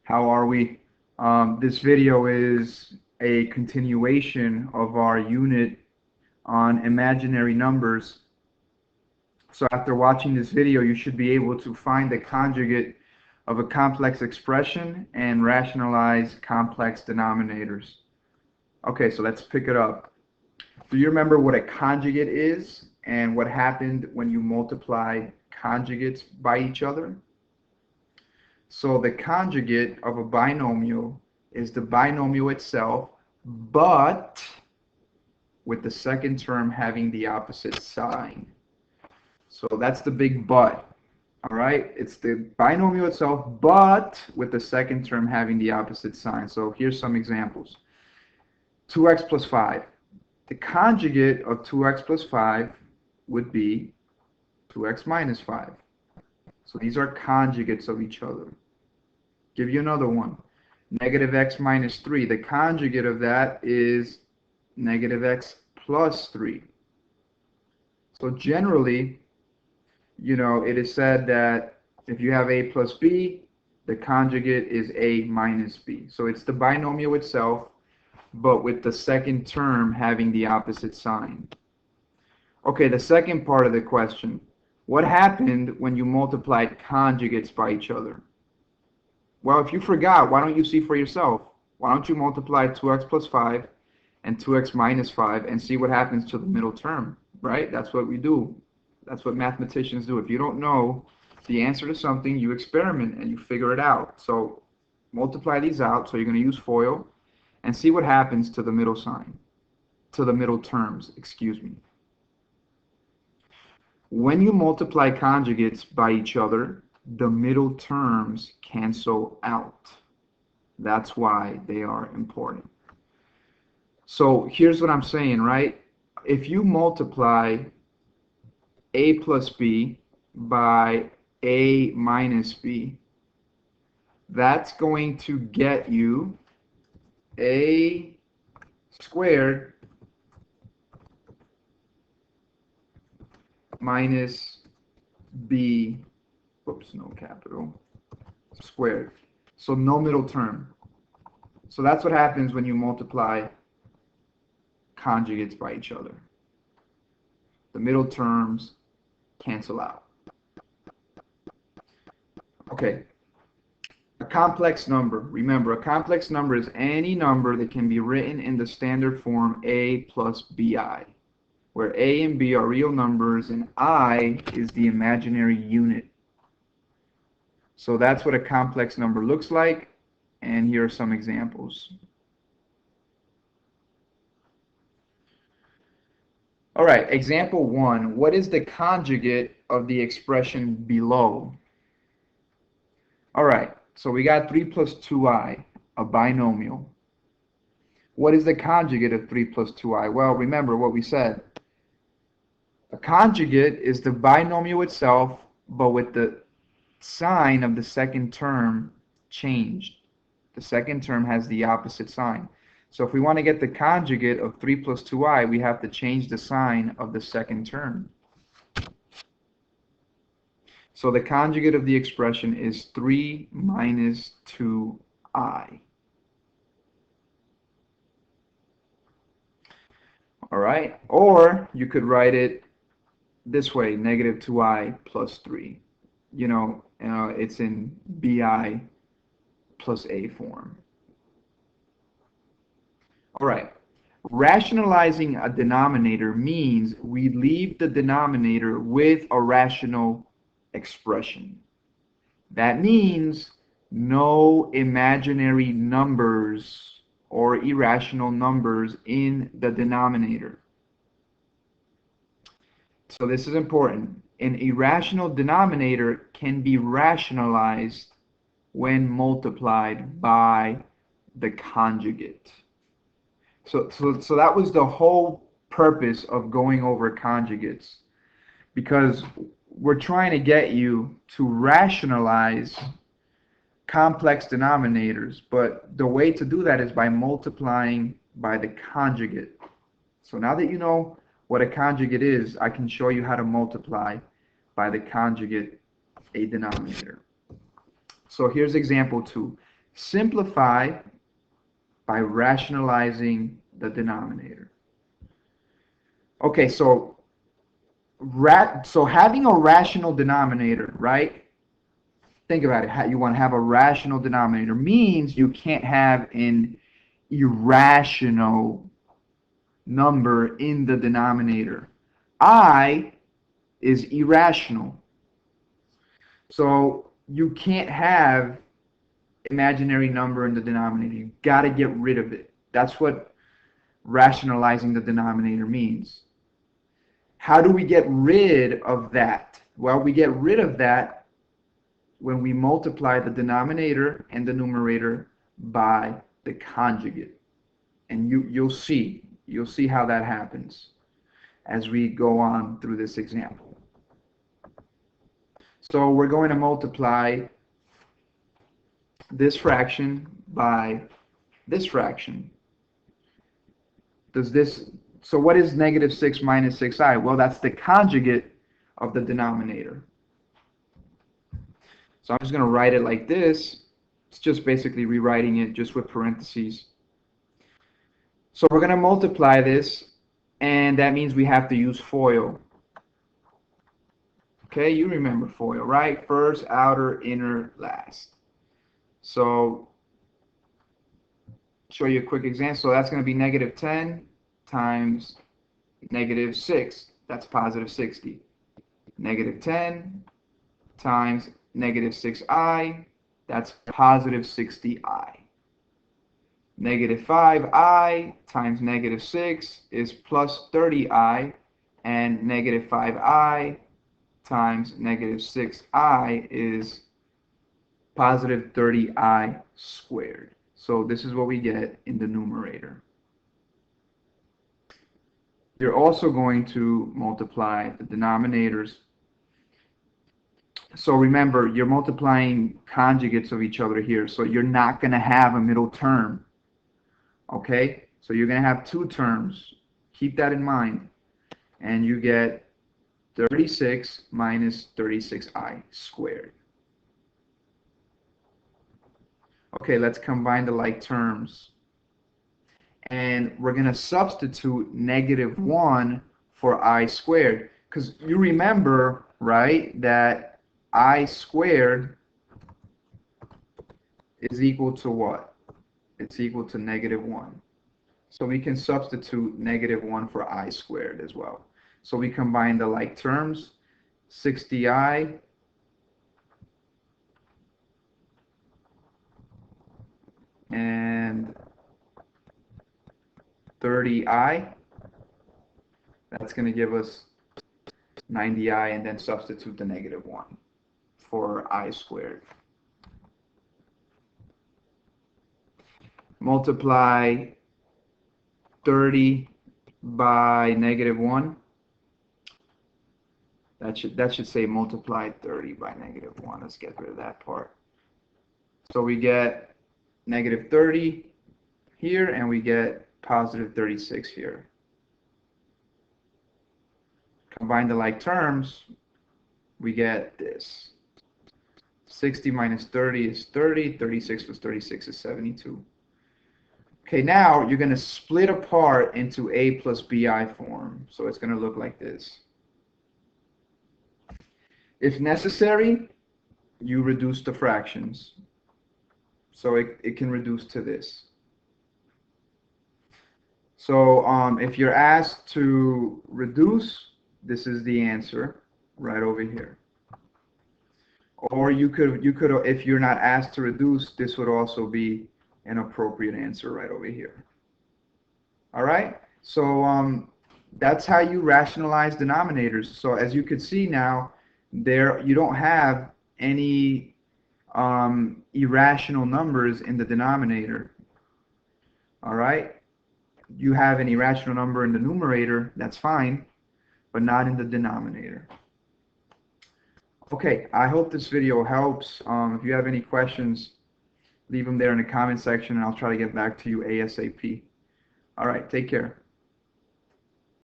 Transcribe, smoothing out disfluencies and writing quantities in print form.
How are we? This video is a continuation of our unit on imaginary numbers. So after watching this video, you should be able to find the conjugate of a complex expression and rationalize complex denominators. Okay, so let's pick it up. Do you remember what a conjugate is and what happened when you multiply conjugates by each other? So the conjugate of a binomial is the binomial itself, but with the second term having the opposite sign. So that's the big but. All right, it's the binomial itself, but with the second term having the opposite sign. So here's some examples. 2x plus 5. The conjugate of 2x plus 5 would be 2x minus 5. So these are conjugates of each other. Give you another one. Negative x minus 3. The conjugate of that is negative x plus 3. So generally, it is said that if you have a plus b, the conjugate is a minus b. So it's the binomial itself, but with the second term having the opposite sign. Okay, the second part of the question. What happened when you multiplied conjugates by each other? Well, if you forgot, why don't you see for yourself? Why don't you multiply 2x plus 5 and 2x minus 5 and see what happens to the middle term, right? That's what we do. That's what mathematicians do. If you don't know the answer to something, you experiment and you figure it out. So multiply these out. So you're going to use FOIL and see what happens to the middle sign, to the middle terms, excuse me. When you multiply conjugates by each other, the middle terms cancel out. That's why they are important. So here's what I'm saying, right? If you multiply a plus b by a minus b, that's going to get you a squared minus b, whoops, no capital, squared. So no middle term. So that's what happens when you multiply conjugates by each other. The middle terms cancel out. Okay. A complex number. Remember, a complex number is any number that can be written in the standard form a plus bi, where a and b are real numbers and I is the imaginary unit. So that's what a complex number looks like, and here are some examples. All right, example 1. What is the conjugate of the expression below? All right, so we got 3 plus 2i, a binomial. What is the conjugate of 3 plus 2i? Well, remember what we said. A conjugate is the binomial itself, but with the sign of the second term changed. The second term has the opposite sign. So if we want to get the conjugate of 3 plus 2i, we have to change the sign of the second term. So the conjugate of the expression is 3 minus 2i. All right, or you could write it this way, negative 2i plus 3. It's in bi plus a form. All right, rationalizing a denominator means we leave the denominator with a rational expression. That means no imaginary numbers or irrational numbers in the denominator. So this is important. An irrational denominator can be rationalized when multiplied by the conjugate. So that was the whole purpose of going over conjugates, because we're trying to get you to rationalize complex denominators, but the way to do that is by multiplying by the conjugate. So now that you know what a conjugate is, I can show you how to multiply by the conjugate a denominator. So here's example 2. Simplify by rationalizing the denominator. Okay, so having a rational denominator, right? Think about it. You want to have a rational denominator means you can't have an irrational number in the denominator. I is irrational. So you can't have imaginary number in the denominator. You got to get rid of it. That's what rationalizing the denominator means. How do we get rid of that? Well, we get rid of that when we multiply the denominator and the numerator by the conjugate. And you'll see how that happens as we go on through this example. So we're going to multiply this fraction by this fraction. So what is negative 6 minus 6i? Well, that's the conjugate of the denominator. So I'm just going to write it like this. It's just basically rewriting it just with parentheses. So we're going to multiply this, and that means we have to use FOIL. Okay, you remember FOIL, right? First, outer, inner, last. So show you a quick example. So that's going to be negative 10 times negative 6. That's positive 60. Negative 10 times negative 6i. That's positive 60i. Negative 5i times negative 6 is plus 30i. And negative 5i times negative 6i is positive 30i squared. So this is what we get in the numerator. You're also going to multiply the denominators. So remember, you're multiplying conjugates of each other here, so you're not going to have a middle term. Okay? So you're going to have two terms. Keep that in mind. And you get 36 minus 36i squared. Okay, let's combine the like terms. And we're going to substitute negative 1 for I squared. Because you remember, right, that I squared is equal to what? It's equal to negative 1. So we can substitute negative 1 for I squared as well. So we combine the like terms, 60i and 30i. That's going to give us 90i, and then substitute the negative 1 for I squared. Multiply 30 by negative 1. That should say multiply 30 by negative 1. Let's get rid of that part. So we get negative 30 here, and we get positive 36 here. Combine the like terms, we get this. 60 minus 30 is 30. 36 plus 36 is 72. Okay, now you're going to split apart into a plus bi form. So it's going to look like this. If necessary, you reduce the fractions. So it can reduce to this. So if you're asked to reduce, this is the answer right over here. Or you could, if you're not asked to reduce, this would also be an appropriate answer right over here. All right? So that's how you rationalize denominators. So as you can see now, you don't have any irrational numbers in the denominator. All right? You have an irrational number in the numerator, that's fine, but not in the denominator. Okay, I hope this video helps. If you have any questions, leave them there in the comment section, and I'll try to get back to you ASAP. All right, take care.